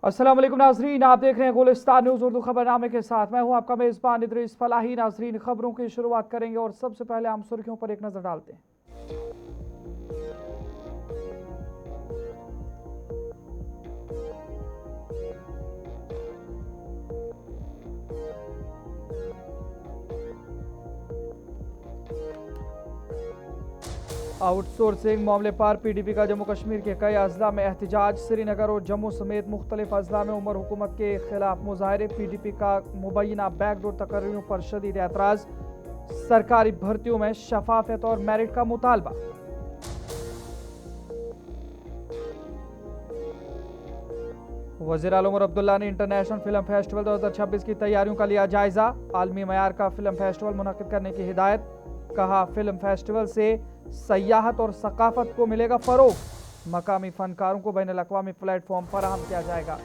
अस्सलाम वालेकुम नाजरीन, आप देख रहे हैं गुलिस्तान न्यूज़ उर्दू खबरनामे के साथ मैं हूं आपका मेज़बान इदरीस फलाही। नाजरीन, खबरों की शुरुआत करेंगे और सबसे पहले हम सुर्खियों पर एक नज़र डालते हैं। आउटसोर्सिंग मामले पर PDP का जम्मू कश्मीर के कई अजला में एहतजाज। श्रीनगर और जम्मू समेत मुख्तलिफ अजला में उमर हुकूमत के खिलाफ मुजाहरे। PDP का मुबैना बैकडोर तकर्रियों पर शदीद एतराज। सरकारी भर्तियों में शफाफियत और मेरिट का मुतालबा। वज़ीर आला उमर अब्दुल्ला ने इंटरनेशनल फिल्म फेस्टिवल 2026 की तैयारियों का लिया जायजा। आलमी मयार का फिल्म फेस्टिवल मुनक्किद करने की हिदायत। कहा, फिल्म फेस्टिवल से सयाहत और सकाफत को मिलेगा फरोग। मकामी फनकारों को बैनुल अक़वामी प्लेटफॉर्म फराहम किया जाएगा।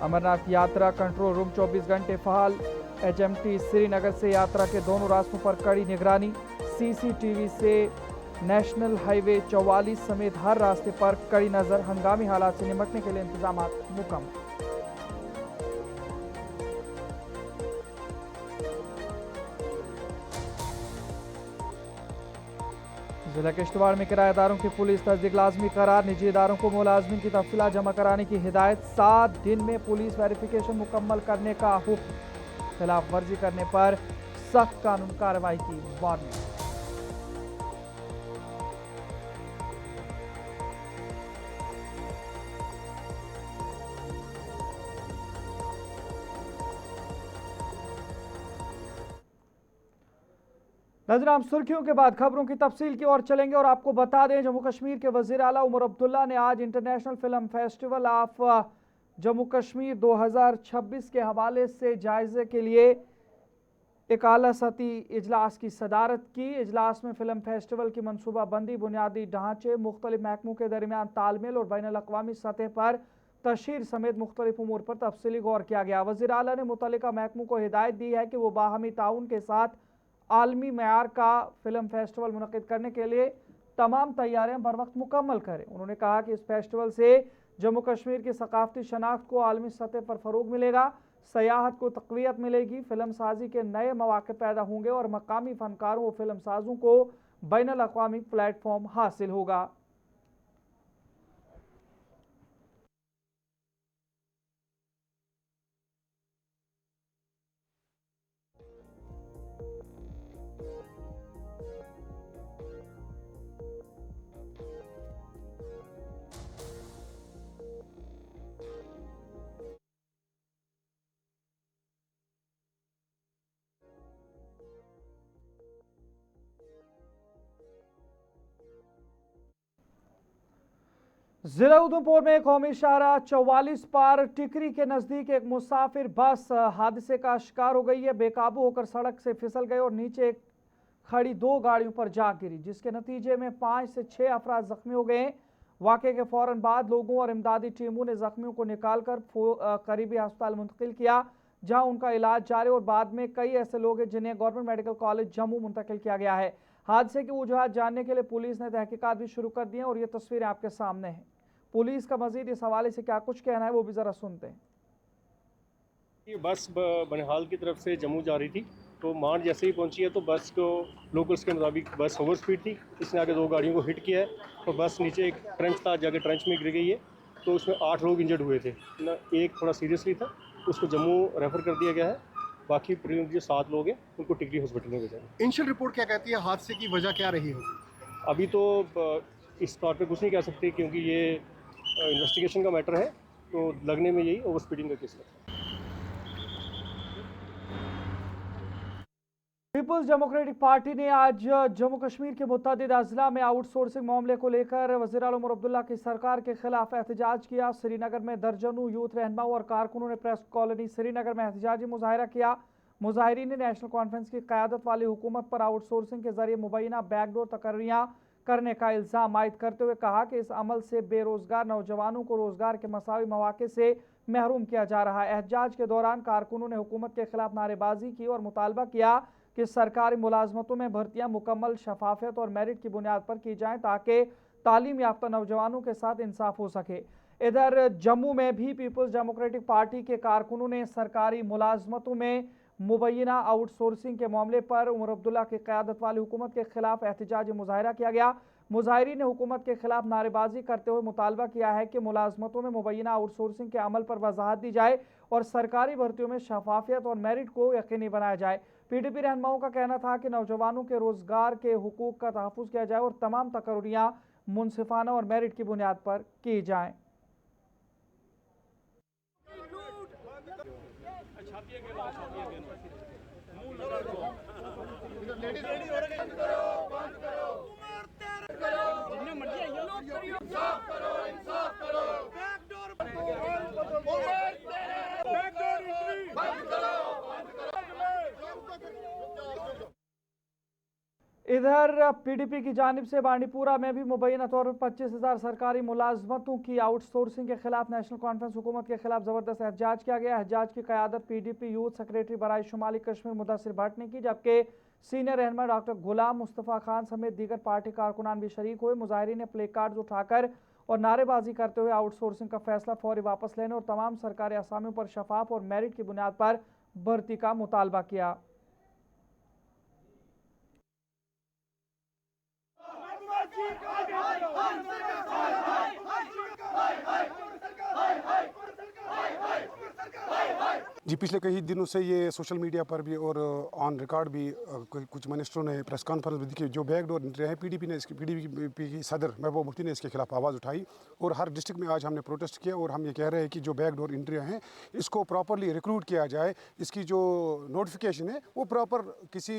अमरनाथ यात्रा कंट्रोल रूम 24 घंटे फहाल। HMT श्रीनगर से यात्रा के दोनों रास्तों पर कड़ी निगरानी। CCTV से नेशनल हाईवे 44 समेत हर रास्ते पर कड़ी नजर। हंगामी हालात से निपटने के लिए इंतजाम मुकम्मल। जिला किश्तवाड़ में किराएदारों की पुलिस तस्दीक लाजमी करार। निजी इदारों को मुलाजमीन की तफसीलात जमा कराने की हिदायत। 7 दिन में पुलिस वेरिफिकेशन मुकम्मल करने का हुक्म। खिलाफ वर्जी करने पर सख्त कानून कार्रवाई की वार्निंग। नजर हम सुर्खियों के बाद खबरों की तफसील की ओर चलेंगे और आपको बता दें, जम्मू कश्मीर के वज़ीर आला उमर अब्दुल्ला ने आज international film festival of Jammu Kashmir 2026 के हवाले से जायजे के लिए एक आला सती इजलास की सदारत की। इजलास में फिल्म फेस्टिवल की मनसूबाबंदी, बुनियादी ढांचे, मुख्तलिफ महकमों के दरमियान तालमेल और बैनुल अक़वामी सतह पर तशहीर समेत मुख्तलिफ उमूर पर तफसीली गौर किया गया। वज़ीर आला ने मुतल्लिका महकमों को हिदायत दी है कि वो बाहमी ताउन के साथ आलमी मयार का फिल्म फेस्टिवल मुनक्किद करने के लिए तमाम तैयारियां बर वक्त मुकम्मल करें। उन्होंने कहा कि इस फेस्टिवल से जम्मू कश्मीर की सकाफती शनाख्त को आलमी सतह पर फ़रोग मिलेगा, सयाहत को तक़वियत मिलेगी, फिल्म साजी के नए मौक़े पैदा होंगे और मकामी फ़नकारों व फिल्म साजों को बैनुल अक़वामी प्लेटफॉर्म हासिल होगा। जिला उधमपुर में कौमी शाहरा 44 पर टिकरी के नजदीक एक मुसाफिर बस हादसे का शिकार हो गई है। बेकाबू होकर सड़क से फिसल गई और नीचे खड़ी 2 गाड़ियों पर जा गिरी, जिसके नतीजे में 5 से 6 अफराद जख्मी हो गए। वाक़े के फौरन बाद लोगों और इमदादी टीमों ने जख्मियों को निकालकर करीबी अस्पताल मुंतकिल किया, जहां उनका इलाज जारी और बाद में कई ऐसे लोग हैं जिन्हें गवर्नमेंट मेडिकल कॉलेज जम्मू मुंतकिल किया गया है। हादसे की वजूहत जानने के लिए पुलिस ने तहकीकात भी शुरू कर दी है और ये तस्वीरें आपके सामने हैं। पुलिस का मजीद इस हवाले से क्या कुछ कहना है वो भी ज़रा सुनते हैं। ये बस बनिहाल की तरफ से जम्मू जा रही थी, तो मांड जैसे ही पहुंची है तो बस को लोकल्स के मुताबिक बस ओवर स्पीड थी, इसने आगे 2 गाड़ियों को हिट किया है। तो बस नीचे एक ट्रंच था, जाके ट्रंच में गिर गई है। तो उसमें 8 लोग इंजर्ड हुए थे ना, एक थोड़ा सीरियसली था, उसको जम्मू रेफ़र कर दिया गया है। बाकी जो 7 लोग हैं उनको टिकरी हॉस्पिटल में भेजा है। इनिशियल रिपोर्ट क्या कहती है, हादसे की वजह क्या रही होगी? अभी तो इस तौर पर कुछ नहीं कह सकते क्योंकि ये इन्वेस्टिगेशन का मैटर है, तो लगने में यही ओवर स्पीडिंग का केस है। पीपल्स डेमोक्रेटिक पार्टी ने आज जम्मू कश्मीर के मुतअद्दिद अजला में आउटसोर्सिंग मामले को लेकर वज़ीर आला उमर अब्दुल्ला की सरकार के खिलाफ एहतजाज किया। श्रीनगर में दर्जनों यूथ रहनुमाओं और कारकुनों ने प्रेस कॉलोनी श्रीनगर में एहतजाजी मुजाहरा किया। मुजाहिरीन ने नेशनल कॉन्फ्रेंस की क़यादत वाली हुकूमत पर आउटसोर्सिंग के जरिए मुबैना बैकडोर तकर्रियाँ करने का इल्ज़ाम आयद करते हुए कहा कि इस अमल से बेरोजगार नौजवानों को रोजगार के मसावी मौके से महरूम किया जा रहा है। एहतजाज के दौरान कारकुनों ने हुकूमत के खिलाफ नारेबाजी की और मुतालबा किया कि कि सरकारी मुलाजमतों में भर्तियां मुकम्मल शफाफियत और मेरिट की बुनियाद पर की जाएं ताकि तालीम याफ्ता नौजवानों के साथ इंसाफ हो सके। इधर जम्मू में भी पीपल्स डेमोक्रेटिक पार्टी के कारकुनों ने सरकारी मुलाजमतों में मुबैना आउटसोर्सिंग के मामले पर उमर अब्दुल्ला की क़यादत वाली हुकूमत के खिलाफ एहतजाजी मुजाहरा किया गया। मुजाहिरीन ने हुकूमत के खिलाफ नारेबाजी करते हुए मुतालबा किया है कि मुलाजमतों में मुबैना आउटसोर्सिंग के अमल पर वजाहत दी जाए और सरकारी भर्तियों में शफाफियत और मेरिट को यकीनी बनाया जाए। पीडीपी रहनुमाओं का कहना था कि नौजवानों के रोजगार के हुकूक का तहफ़्फ़ुज़ किया जाए और तमाम तकर्रियाँ मुनसिफाना और मेरिट की बुनियाद पर की जाएँ। इधर पीडीपी की जानिब से बांडीपुरा में भी मुबैना तौर पर 25,000 सरकारी मुलाजमतों की आउटसोर्सिंग के खिलाफ नेशनल कॉन्फ्रेंस हुकूमत के खिलाफ जबरदस्त एहतजाज किया गया। एहतजाज की क़यादत पीडीपी यूथ सेक्रेटरी बराए शुमाली कश्मीर मुदस्सिर भट्ट ने की, जबकि सीनियर रहनुमा डॉक्टर गुलाम मुस्तफ़ा खान समेत दीगर पार्टी कारकुनान भी शरीक हुए। मुजाहिरीन ने प्ले कार्ड उठाकर और नारेबाजी करते हुए आउटसोर्सिंग का फैसला फौरी वापस लेने और तमाम सरकारी असामियों पर शफाफ और मेरिट की बुनियाद पर भर्ती का मुतालबा किया। जी, पिछले कई दिनों से ये सोशल मीडिया पर भी और ऑन रिकॉर्ड भी कुछ मिनिस्टरों ने प्रेस कॉन्फ्रेंस भी की। जो बैकडोर एंट्री है पीडीपी की सदर महबूबा मुफ्ती ने इसके खिलाफ आवाज़ उठाई और हर डिस्ट्रिक्ट में आज हमने प्रोटेस्ट किया और हम ये कह रहे हैं कि जो बैकडोर एंट्रियाँ हैं इसको प्रॉपरली रिक्रूट किया जाए। इसकी जो नोटिफिकेशन है वो प्रॉपर किसी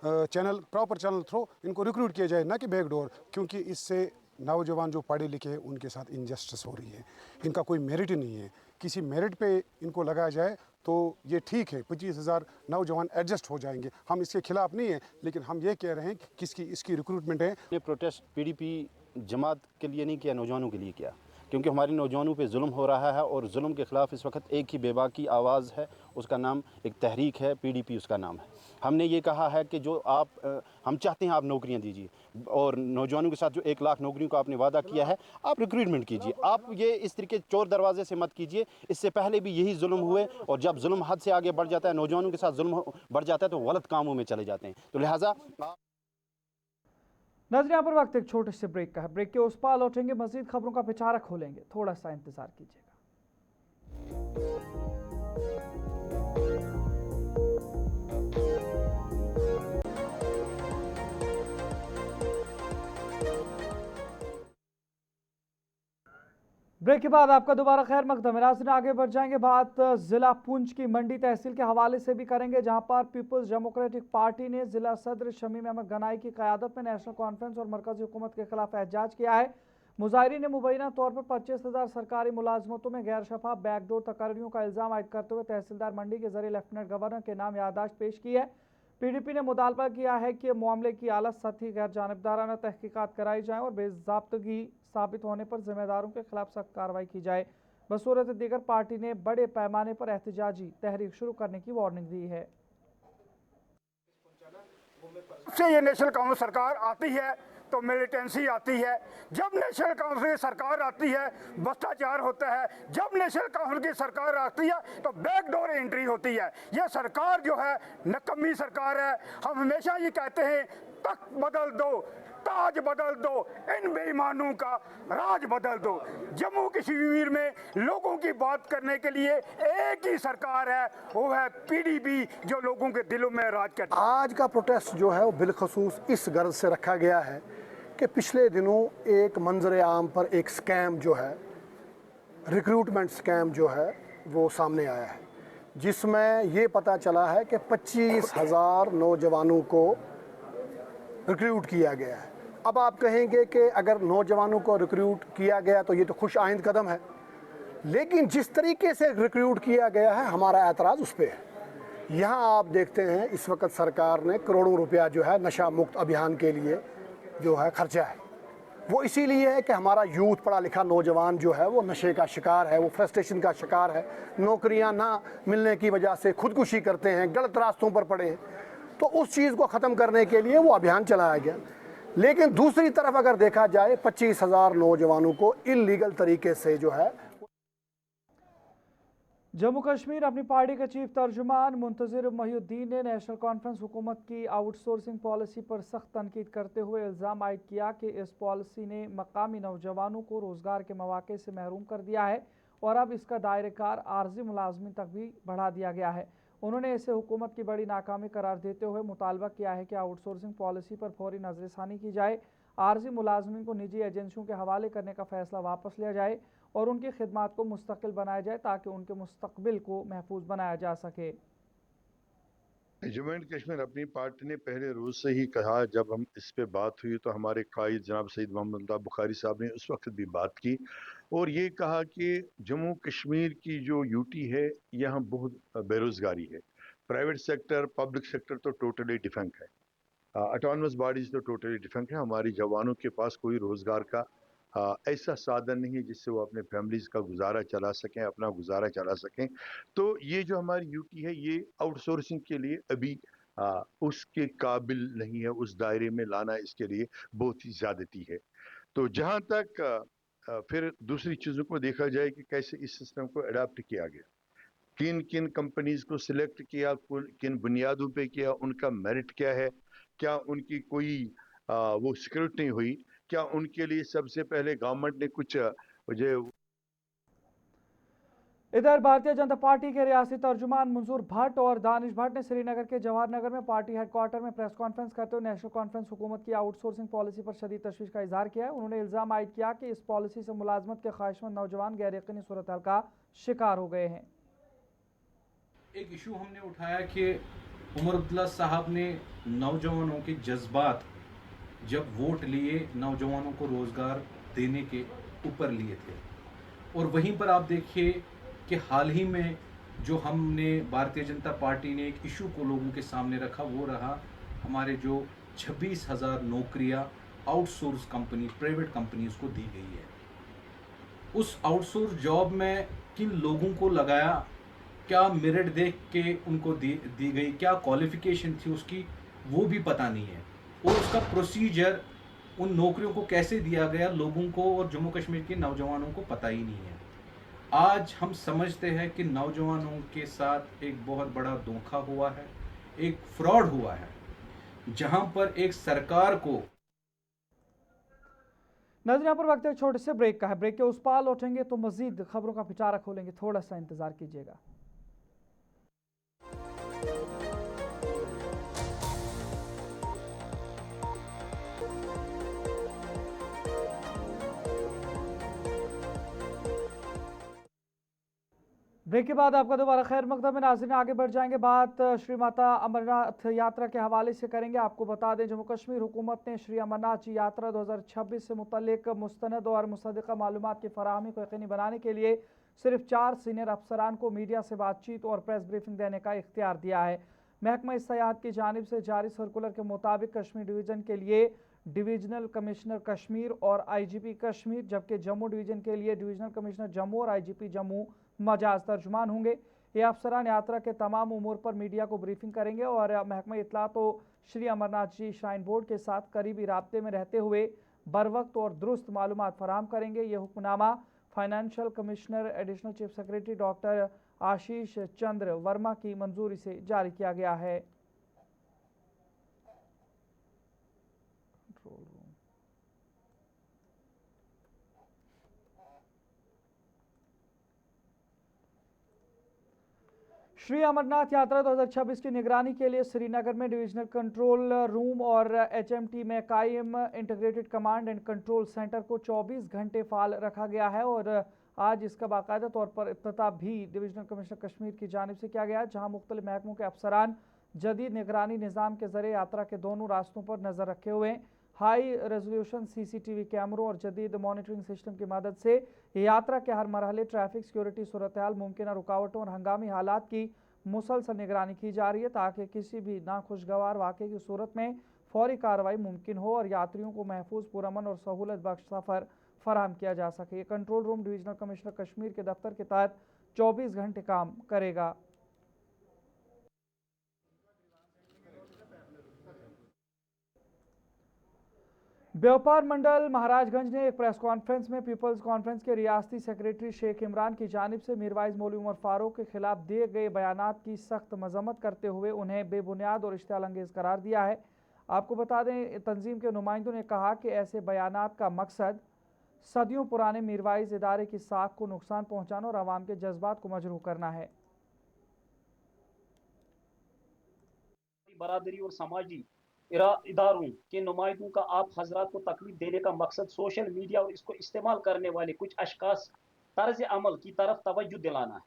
प्रॉपर चैनल थ्रू इनको रिक्रूट किया जाए, ना कि बैकडोर, क्योंकि इससे नौजवान जो पढ़े लिखे हैं उनके साथ इनजस्टिस हो रही है। इनका कोई मेरिट ही नहीं है। किसी मेरिट पे इनको लगाया जाए तो ये ठीक है, 25,000 नौजवान एडजस्ट हो जाएंगे। हम इसके खिलाफ नहीं है, लेकिन हम ये कह रहे हैं कि इसकी रिक्रूटमेंट है। ये प्रोटेस्ट पीडीपी जमात के लिए नहीं किया, नौजवानों के लिए किया, क्योंकि हमारे नौजवानों पे जुल्म हो रहा है और जुल्म के ख़िलाफ़ इस वक्त एक ही बेबाकी आवाज़ है, उसका नाम एक तहरीक है, पीडीपी उसका नाम है। हमने ये कहा है कि जो हम चाहते हैं आप नौकरियां दीजिए और नौजवानों के साथ जो 1 लाख नौकरियों का आपने वादा किया है आप रिक्रूटमेंट कीजिए। आप ये इस तरीके चोर दरवाजे से मत कीजिए। इससे पहले भी यही जुल्म हुए और जब जुल्म हद से आगे बढ़ जाता है, नौजवानों के साथ जुल्म बढ़ जाता है तो गलत कामों में चले जाते हैं। तो लिहाजा नजर यहाँ पर वक्त एक छोटे से ब्रेक का है। ब्रेक के उस पार लौटेंगे, मजीद खबरों का पिटारा खोलेंगे, थोड़ा सा इंतजार कीजिएगा। ब्रेक के बाद आपका दोबारा खैर मकदम है। नाज़रीन, आगे बढ़ जाएंगे, बात जिला पुंछ की मंडी तहसील के हवाले से भी करेंगे, जहां पर पीपल्स डेमोक्रेटिक पार्टी ने जिला सदर शमीम अहमद गनाई की क़यादत में नेशनल कॉन्फ्रेंस और मरकजी हुकूमत के खिलाफ एहतजाज किया है। मुजाहिरीन ने मुबैना तौर पर 25,000 सरकारी मुलाजमतों में गैर शफाफ बैकडोर तकर्रियों का इल्ज़ाम आयद करते हुए तहसीलदार मंडी के जरिए लेफ्टिनेंट गवर्नर के नाम याददाश्त पेश की है। पीडीपी ने मुतालबा किया है कि मामले की आला सतही गैर जानिबदाराना तहकीकात कराई जाएँ और बेज़ाब्तगी साबित होने पर जिम्मेदारों के खिलाफ सख्त कार्रवाई की जाए। बसूरत दीगर पार्टी ने बड़े पैमाने पर एहतजाजी तहरीक शुरू करने की वार्निंग दी है। से ये नेशनल कांग्रेस सरकार आती है तो मिलिटेंसी आती है, जब नेशनल कांग्रेस की सरकार आती है भ्रष्टाचार होता है, जब नेशनल कांग्रेस की सरकार आती है तो बैकडोर एंट्री होती है। ये सरकार जो है नकम्मी सरकार है। हम हमेशा ये कहते हैं तख्त बदल दो, ताज बदल दो, इन बेईमानों का राज बदल दो। जम्मू कश्मीर में लोगों की बात करने के लिए एक ही सरकार है, वो है पीडीपी, जो लोगों के दिलों में राज करती है। आज का प्रोटेस्ट जो है वो बिलखसूस इस गर्ज से रखा गया है कि पिछले दिनों एक मंजर आम पर एक स्कैम जो है, रिक्रूटमेंट स्कैम जो है वो सामने आया है, जिसमें ये पता चला है कि 25,000 नौजवानों को रिक्रूट किया गया है। अब आप कहेंगे कि अगर नौजवानों को रिक्रूट किया गया तो ये तो खुश आइंद कदम है, लेकिन जिस तरीके से रिक्रूट किया गया है हमारा एतराज़ उस पर है। यहाँ आप देखते हैं इस वक्त सरकार ने करोड़ों रुपया जो है नशा मुक्त अभियान के लिए जो है खर्चा है, वो इसीलिए है कि हमारा यूथ पढ़ा लिखा नौजवान जो है वो नशे का शिकार है, वो फ्रस्ट्रेशन का शिकार है, नौकरियां ना मिलने की वजह से खुदकुशी करते हैं, गलत रास्तों पर पड़े हैं। तो उस चीज़ को ख़त्म करने के लिए वो अभियान चलाया गया। लेकिन दूसरी तरफ अगर देखा जाए 25,000 नौजवानों को इल्लीगल तरीके से जो है जम्मू कश्मीर अपनी पार्टी के चीफ तर्जुमान मुंतजिर मोहिउद्दीन ने नेशनल कॉन्फ्रेंस हुकूमत की आउटसोर्सिंग पॉलिसी पर सख्त तनकीद करते हुए इल्ज़ाम आयद किया कि इस पॉलिसी ने मकामी नौजवानों को रोज़गार के मौके से महरूम कर दिया है और अब इसका दायरेकार आर्जी मुलाजमिन तक भी बढ़ा दिया गया है। उन्होंने इसे हुकूमत की बड़ी नाकामी करार देते हुए मुतालबा किया है कि आउटसोर्सिंग पॉलिसी पर फौरी नजरसानी की जाए, आर्जी मुलाजमिन को निजी एजेंसियों के हवाले करने का फैसला वापस लिया जाए और उनकी खिदमात को मुस्तकिल बनाया जाए ताकि उनके मुस्तकबिल को महफूज बनाया जा सके। जम्मू एंड कश्मीर अपनी पार्टी ने पहले रोज से ही कहा, जब हम इस पे बात हुई तो हमारे कायद जनाब सईद मोहम्मद बुखारी साहब ने उस वक्त भी बात की और ये कहा कि जम्मू कश्मीर की जो यूटी है यहाँ बहुत बेरोजगारी है। प्राइवेट सेक्टर पब्लिक सेक्टर तो टोटली डिफेंक है, ऑटोनमस बॉडीज तो टोटली डिफेंक है। हमारी जवानों के पास कोई रोजगार का ऐसा साधन नहीं है जिससे वो अपने फैमिलीज का गुजारा चला सकें, अपना गुजारा चला सकें। तो ये जो हमारी यूटी है ये आउटसोर्सिंग के लिए अभी उसके काबिल नहीं है, उस दायरे में लाना इसके लिए बहुत ही ज्यादती है। तो जहाँ तक फिर दूसरी चीज़ों को देखा जाए कि कैसे इस सिस्टम को अडाप्ट किया गया, किन किन कंपनीज को सिलेक्ट किया, किन बुनियादों पे किया, उनका मेरिट क्या है, क्या उनकी कोई वो सिक्योरिटी नहीं हुई, क्या उनके लिए सबसे पहले गवर्नमेंट ने कुछ जो इधर भारतीय जनता पार्टी के रियासती तर्जुमान मंजूर भट्ट और दानिश भट्ट ने श्रीनगर के जवाहर नगर में पार्टी हेडक्वार्टर में प्रेस कॉन्फ्रेंस करते हुए नेशनल कॉन्फ्रेंस हुकूमत की आउटसोर्सिंग पॉलिसी पर शदीद तशवीश का इजहार किया है। उन्होंने इल्जाम आयद किया कि इस पॉलिसी से मुलाजमत के ख्वाहिशमंद नौजवान गैर यकीनी सूरत हाल का शिकार हो गए हैं। एक इशू हमने उठाया कि उमर अब्दुल्ला साहब ने नौजवानों के जज्बात जब वोट लिए नौजवानों को रोज़गार देने के ऊपर लिए थे, और वहीं पर आप देखिए कि हाल ही में जो हमने भारतीय जनता पार्टी ने एक इशू को लोगों के सामने रखा वो रहा हमारे जो 26,000 नौकरियां आउटसोर्स कंपनी प्राइवेट कंपनीज को दी गई है। उस आउटसोर्स जॉब में किन लोगों को लगाया, क्या मेरिट देख के उनको दी गई, क्या क्वालिफिकेशन थी उसकी, वो भी पता नहीं है, और उसका प्रोसीजर उन नौकरियों को कैसे दिया गया लोगों को और जम्मू कश्मीर के नौजवानों को पता ही नहीं है। आज हम समझते हैं कि नौजवानों के साथ एक बहुत बड़ा धोखा हुआ है, एक फ्रॉड हुआ है, जहां पर एक सरकार को। नजर यहाँ पर वक्त एक छोटे से ब्रेक का है। ब्रेक के उस पार लौटेंगे तो मजीद खबरों का पिटारा खोलेंगे, थोड़ा सा इंतजार कीजिएगा। ब्रेक के बाद आपका दोबारा खैर मकदम में। नाज़रीन आगे बढ़ जाएंगे, बात श्री माता अमरनाथ यात्रा के हवाले से करेंगे। आपको बता दें जम्मू कश्मीर हुकूमत ने श्री अमरनाथ जी यात्रा 2026 से मुतल्लिक मुस्तनद और मुसद्दिक़ा मालूमात की फराहमी को यकीनी बनाने के लिए सिर्फ 4 सीनियर अफसरान को मीडिया से बातचीत और प्रेस ब्रीफिंग देने का इख्तियार दिया है। महकमा सयाहत की जानिब से जारी सर्कुलर के मुताबिक कश्मीर डिवीज़न के लिए डिवीजनल कमिश्नर कश्मीर और IGP कश्मीर, जबकि जम्मू डिवीज़न के लिए डिवीजनल कमिश्नर जम्मू और IGP जम्मू मजाज तर्जुमान होंगे। ये अफसरान यात्रा के तमाम उमूर पर मीडिया को ब्रीफिंग करेंगे और महकमा इत्तला तो श्री अमरनाथ जी श्राइन बोर्ड के साथ करीबी राब्ते में रहते हुए बर वक्त और दुरुस्त मालूमात फराहम करेंगे। ये हुक्मनामा financial commissioner additional chief secretary doctor Ashish Chandra Verma की मंजूरी से जारी किया गया है। श्री अमरनाथ यात्रा 2026 की निगरानी के लिए श्रीनगर में डिविजनल कंट्रोल रूम और HMT में कायम integrated command and control centre को 24 घंटे फाल रखा गया है और आज इसका बाकायदा तौर पर इफ्तिताह भी डिविजनल कमिश्नर कश्मीर की जानिब से किया गया, जहां मुख्तलिफ महकमों के अफसरान जदीद निगरानी निज़ाम के जरिए यात्रा के दोनों रास्तों पर नज़र रखे हुए हैं। हाई रेजोल्यूशन CCTV कैमरों और जदीद मॉनिटरिंग सिस्टम की मदद से यात्रा के हर मरहले ट्रैफिक, सिक्योरिटी, सूरत-ए-हाल, मुमकिन रुकावटों और हंगामी हालात की मुसलसल निगरानी की जा रही है ताकि किसी भी नाखुशगवार वाक़े की सूरत में फौरी कार्रवाई मुमकिन हो और यात्रियों को महफूज, पुरअमन और सहूलत बख्श सफ़र फराहम किया जा सके। ये control room divisional commissioner Kashmir के दफ्तर के तहत 24 घंटे काम करेगा। व्यापार मंडल महाराजगंज ने एक प्रेस कॉन्फ्रेंस में पीपल्स कॉन्फ्रेंस के रियासती सेक्रेटरी शेख इमरान की जानिब से मीरवाइज मौलवी उमर फारूक के खिलाफ दिए गए बयानात की सख्त मजम्मत करते हुए उन्हें बेबुनियाद और इश्तियाल अंगेज करार दिया है। आपको बता दें, तंजीम के नुमाइंदों ने कहा कि ऐसे बयानात का मकसद सदियों पुराने मीरवाइज इदारे की साख को नुकसान पहुँचाना और आवाम के जज्बात को मजरूह करना है। बरादरी और समाजी इदारों के नुमाइंदों का आप हजरात को तकलीफ देने का मकसद सोशल मीडिया और इसको इस्तेमाल करने वाले कुछ अशखास तर्ज अमल की तरफ तवज्जो दिलाना है।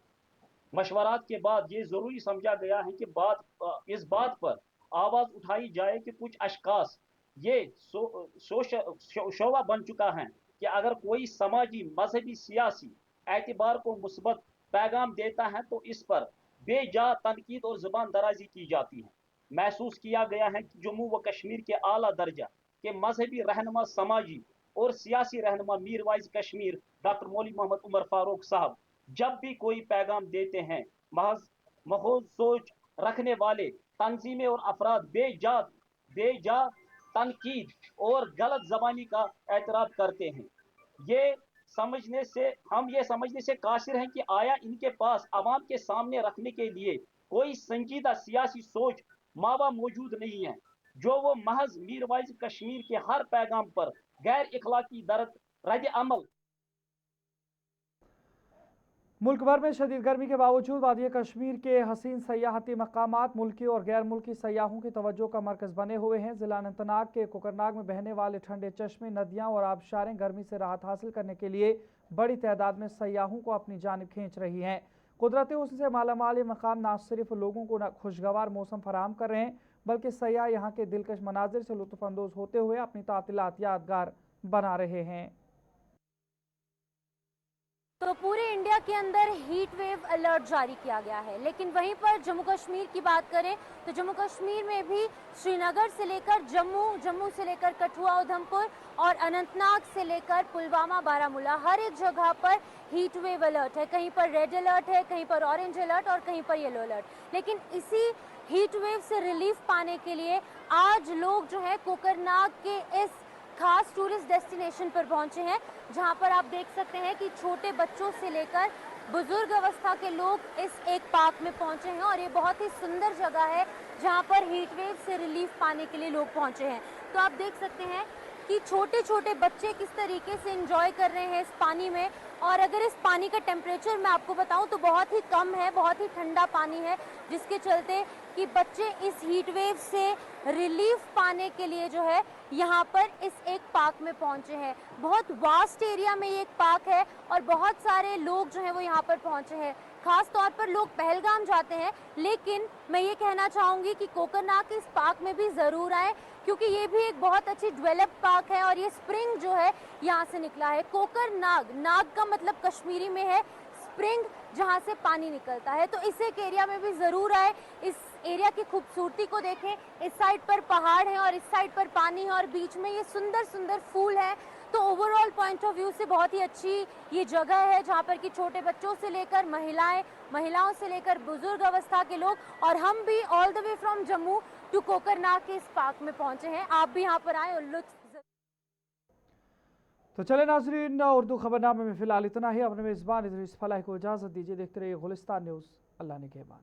मशवरात के बाद ये ज़रूरी समझा गया है कि इस बात पर आवाज़ उठाई जाए कि कुछ अशखास ये शोबा बन चुका है कि अगर कोई समाजी मजहबी सियासी एतबार को मुस्बत पैगाम देता है तो इस पर बेजा तनकीद और ज़ुबान दराजी की जाती है। महसूस किया गया है कि जम्मू व कश्मीर के आला दर्जा के मजहबी रहनुमा, समाजी और सियासी रहनुमा मीर वाइज कश्मीर डॉक्टर मौलवी मोहम्मद उमर फारूक साहब जब भी कोई पैगाम देते हैं, महज सोच रखने वाले तंजीमें और अफराद बेजा तनकीद और गलत जबानी का एतराफ़ करते हैं। हम ये समझने से कासिर हैं कि आया इनके पास आवाम के सामने रखने के लिए कोई संजीदा सियासी सोच मावा मौजूद नहीं है, जो वो महज मीरवाइज कश्मीर के हर पैगाम पर गैर इखलाकी रद्द अमल। मुल्क भर में शदीद गर्मी के बावजूद वादी कश्मीर के हसीन सयाहती मकामात मुल्की और गैर मुल्की सयाहों की तवज्जो का मरकज़ बने हुए हैं। ज़िला अनंतनाग के कोकरनाग में बहने वाले ठंडे चश्मे, नदियाँ और आबशारें गर्मी से राहत हासिल करने के लिए बड़ी तादाद में सयाहों को अपनी जानिब खींच रही हैं। कुदरती हुस्न से मालामाल ये मकाम न सिर्फ लोगों को खुशगवार मौसम फराहम कर रहे हैं, बल्कि सयाह यहाँ के दिलकश मनाजिर से लुत्फ़अंदोज़ होते हुए अपनी तातीलात यादगार बना रहे हैं। तो पूरे इंडिया के अंदर हीट वेव अलर्ट जारी किया गया है, लेकिन वहीं पर जम्मू कश्मीर की बात करें तो जम्मू कश्मीर में भी श्रीनगर से लेकर जम्मू से लेकर कठुआ, उधमपुर और अनंतनाग से लेकर पुलवामा, बारामूला, हर एक जगह पर हीट वेव अलर्ट है। कहीं पर रेड अलर्ट है, कहीं पर ऑरेंज अलर्ट और कहीं पर येलो अलर्ट। लेकिन इसी हीट वेव से रिलीफ पाने के लिए आज लोग जो है कोकरनाग के इस खास टूरिस्ट डेस्टिनेशन पर पहुंचे हैं, जहां पर आप देख सकते हैं कि छोटे बच्चों से लेकर बुजुर्ग अवस्था के लोग इस एक पार्क में पहुंचे हैं और ये बहुत ही सुंदर जगह है जहां पर हीट वेव से रिलीफ पाने के लिए लोग पहुंचे हैं। तो आप देख सकते हैं कि छोटे छोटे बच्चे किस तरीके से एंजॉय कर रहे हैं इस पानी में। और अगर इस पानी का टेम्परेचर मैं आपको बताऊं तो बहुत ही कम है, बहुत ही ठंडा पानी है, जिसके चलते कि बच्चे इस हीट वेव से रिलीफ पाने के लिए जो है यहाँ पर इस एक पार्क में पहुँचे हैं। बहुत वास्ट एरिया में ये एक पार्क है और बहुत सारे लोग जो हैं वो यहाँ पर पहुँचे हैं। खास तौर पर लोग पहलगाम जाते हैं, लेकिन मैं ये कहना चाहूँगी कि कोकरनाग के इस पार्क में भी ज़रूर आए, क्योंकि ये भी एक बहुत अच्छी डेवलप्ड पार्क है और ये स्प्रिंग जो है यहाँ से निकला है। कोकरनाग, नाग का मतलब कश्मीरी में है स्प्रिंग, जहाँ से पानी निकलता है। तो इस एक एरिया में भी ज़रूर आए, इस एरिया की खूबसूरती को देखें। इस साइड पर पहाड़ है और इस साइड पर पानी है और बीच में ये सुंदर सुंदर फूल है। तो ओवरऑल पॉइंट ऑफ व्यू से बहुत ही अच्छी ये जगह है, जहाँ पर कि छोटे बच्चों से लेकर महिलाओं से लेकर बुजुर्ग अवस्था के लोग, और हम भी all the way from Jammu to Kokernag के इस पार्क में पहुंचे हैं। आप भी यहाँ पर आए और लुत्फ। तो चले नाजरीन, उर्दू खबरनामे में फिलहाल इतना ही। अपने मेज़बान इदरीस फलाह को इजाज़त दीजिए। देखते रहिए गुलिस्तान न्यूज़। अल्लाह ने के बाद।